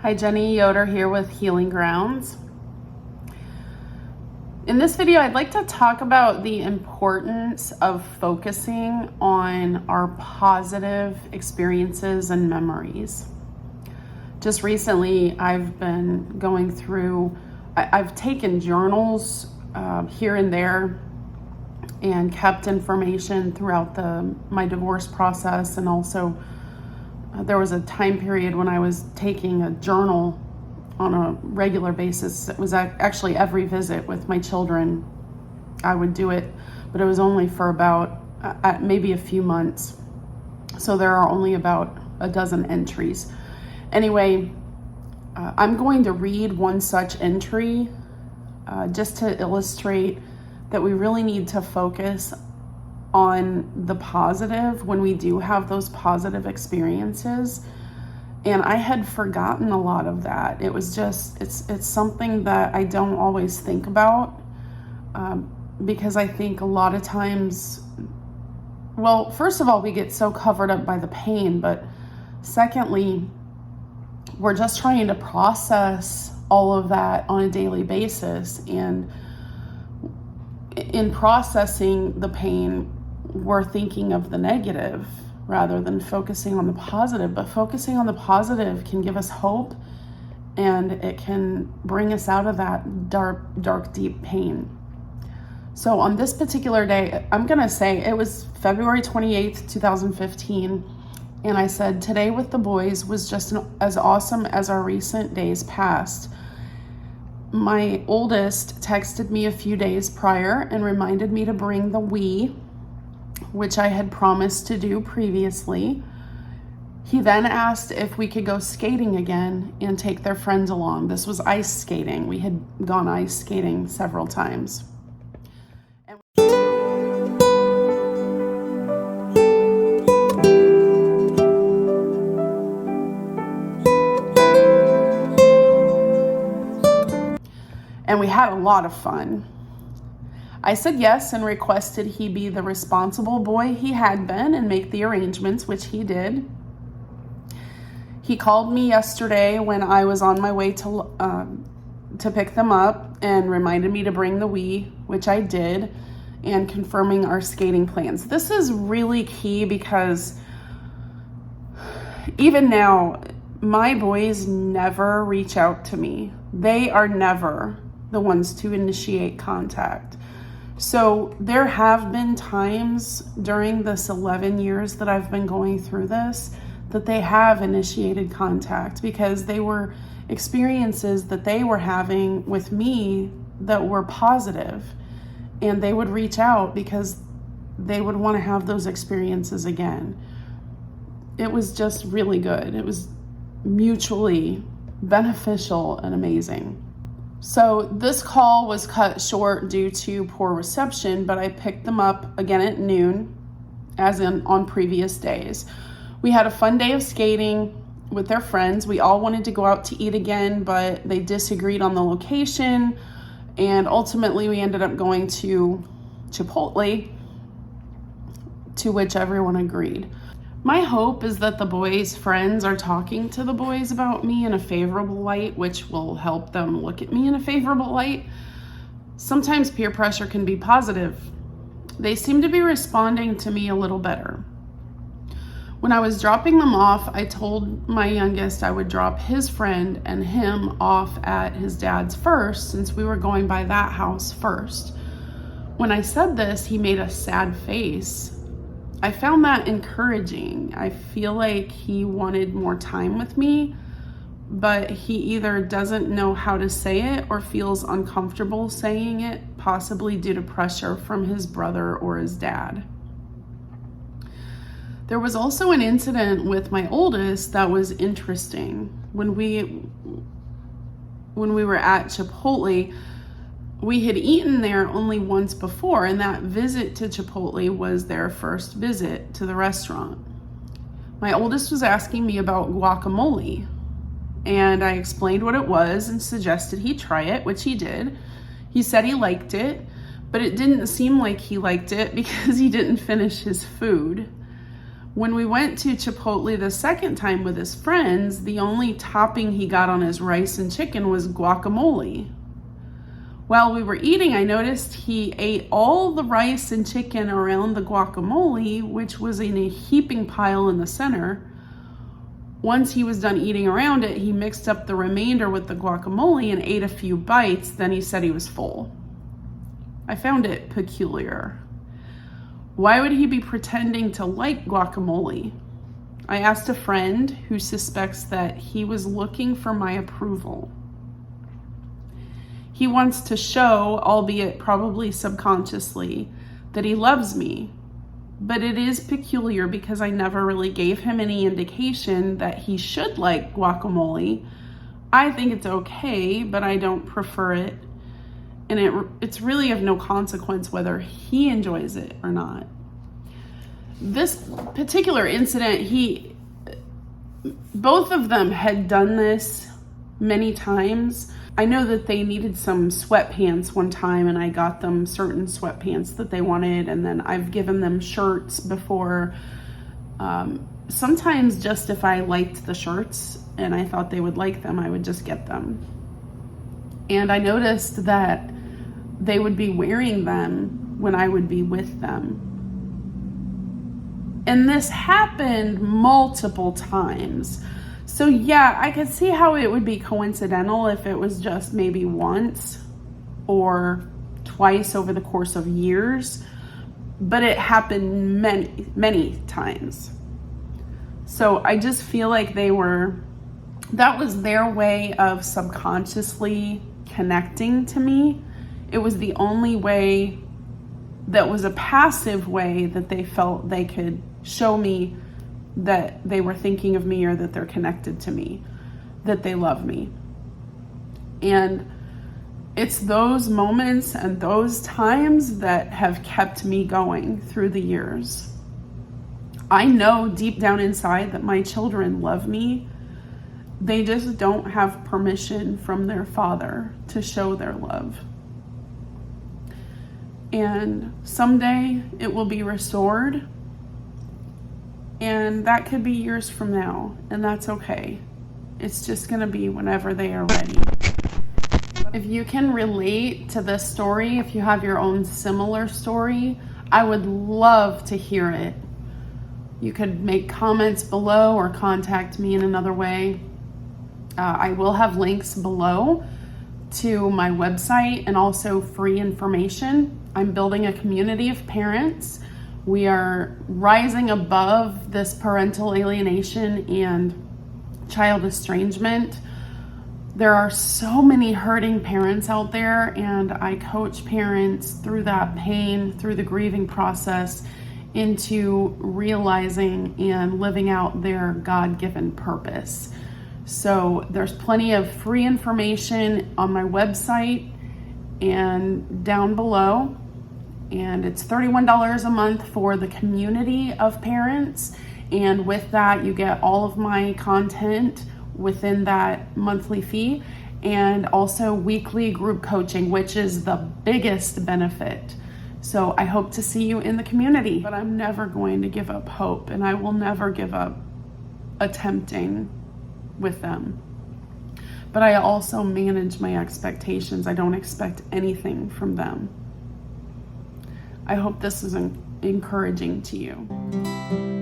Hi, Jenny Yoder here with Healing Grounds. In this video, I'd like to talk about the importance of focusing on our positive experiences and memories. Just recently, I've been going through, I've taken journals here and there and kept information throughout my divorce process, and also there was a time period when I was taking a journal on a regular basis. It was actually every visit with my children. I would do it, but it was only for about maybe a few months. So there are only about a dozen entries. Anyway, I'm going to read one such entry just to illustrate that we really need to focus on the positive when we do have those positive experiences. And I had forgotten a lot of that. It was just, it's something that I don't always think about because I think a lot of times, well, first of all, we get so covered up by the pain, but secondly, we're just trying to process all of that on a daily basis. And in processing the pain, we're thinking of the negative rather than focusing on the positive. But focusing on the positive can give us hope, and it can bring us out of that dark, deep pain. So on this particular day, I'm going to say it was February 28th, 2015. And I said, today with the boys was just as awesome as our recent days past. My oldest texted me a few days prior and reminded me to bring the Wii, which I had promised to do previously. He then asked if we could go skating again and take their friends along. This was ice skating. We had gone ice skating several times. And we had a lot of fun. I said yes and requested he be the responsible boy he had been and make the arrangements, which he did. He called me yesterday when I was on my way to pick them up and reminded me to bring the Wii, which I did, and confirming our skating plans. This is really key because even now, my boys never reach out to me. They are never the ones to initiate contact. So there have been times during this 11 years that I've been going through this that they have initiated contact because they were experiences that they were having with me that were positive, and they would reach out because they would want to have those experiences again. It was just really good. It was mutually beneficial and amazing. So this call was cut short due to poor reception, but I picked them up again at noon, as in on previous days. We had a fun day of skating with their friends. We all wanted to go out to eat again, but they disagreed on the location, and ultimately we ended up going to Chipotle, to which everyone agreed. My hope is that the boys' friends are talking to the boys about me in a favorable light, which will help them look at me in a favorable light. Sometimes peer pressure can be positive. They seem to be responding to me a little better. When I was dropping them off, I told my youngest I would drop his friend and him off at his dad's first, since we were going by that house first. When I said this, he made a sad face. I found that encouraging. I feel like he wanted more time with me, but he either doesn't know how to say it or feels uncomfortable saying it, possibly due to pressure from his brother or his dad. There was also an incident with my oldest that was interesting. When we were at Chipotle, we had eaten there only once before, and that visit to Chipotle was their first visit to the restaurant. My oldest was asking me about guacamole, and I explained what it was and suggested he try it, which he did. He said he liked it, but it didn't seem like he liked it because he didn't finish his food. When we went to Chipotle the second time with his friends, the only topping he got on his rice and chicken was guacamole. While we were eating, I noticed he ate all the rice and chicken around the guacamole, which was in a heaping pile in the center. Once he was done eating around it, he mixed up the remainder with the guacamole and ate a few bites. Then he said he was full. I found it peculiar. Why would he be pretending to like guacamole? I asked a friend who suspects that he was looking for my approval. He wants to show, albeit probably subconsciously, that he loves me. But it is peculiar because I never really gave him any indication that he should like guacamole. I think it's okay, but I don't prefer it. And it's really of no consequence whether he enjoys it or not. This particular incident, both of them had done this many times. I know that they needed some sweatpants one time, and I got them certain sweatpants that they wanted, and then I've given them shirts before. Sometimes just if I liked the shirts and I thought they would like them, I would just get them. And I noticed that they would be wearing them when I would be with them. And this happened multiple times. So yeah, I could see how it would be coincidental if it was just maybe once or twice over the course of years, but it happened many, many times. So I just feel like that was their way of subconsciously connecting to me. It was the only way that was a passive way that they felt they could show me that they were thinking of me or that they're connected to me, that they love me. And it's those moments and those times that have kept me going through the years. I know deep down inside that my children love me. They just don't have permission from their father to show their love. And someday it will be restored. And that could be years from now, and that's okay. It's just gonna be whenever they are ready. If you can relate to this story, if you have your own similar story, I would love to hear it. You could make comments below or contact me in another way. I will have links below to my website and also free information. I'm building a community of parents. We are rising above this parental alienation and child estrangement. There are so many hurting parents out there, and I coach parents through that pain, through the grieving process, into realizing and living out their God-given purpose. So there's plenty of free information on my website and down below. And it's $31 a month for the community of parents. And with that, you get all of my content within that monthly fee, and also weekly group coaching, which is the biggest benefit. So I hope to see you in the community, but I'm never going to give up hope, and I will never give up attempting with them. But I also manage my expectations. I don't expect anything from them. I hope this is encouraging to you.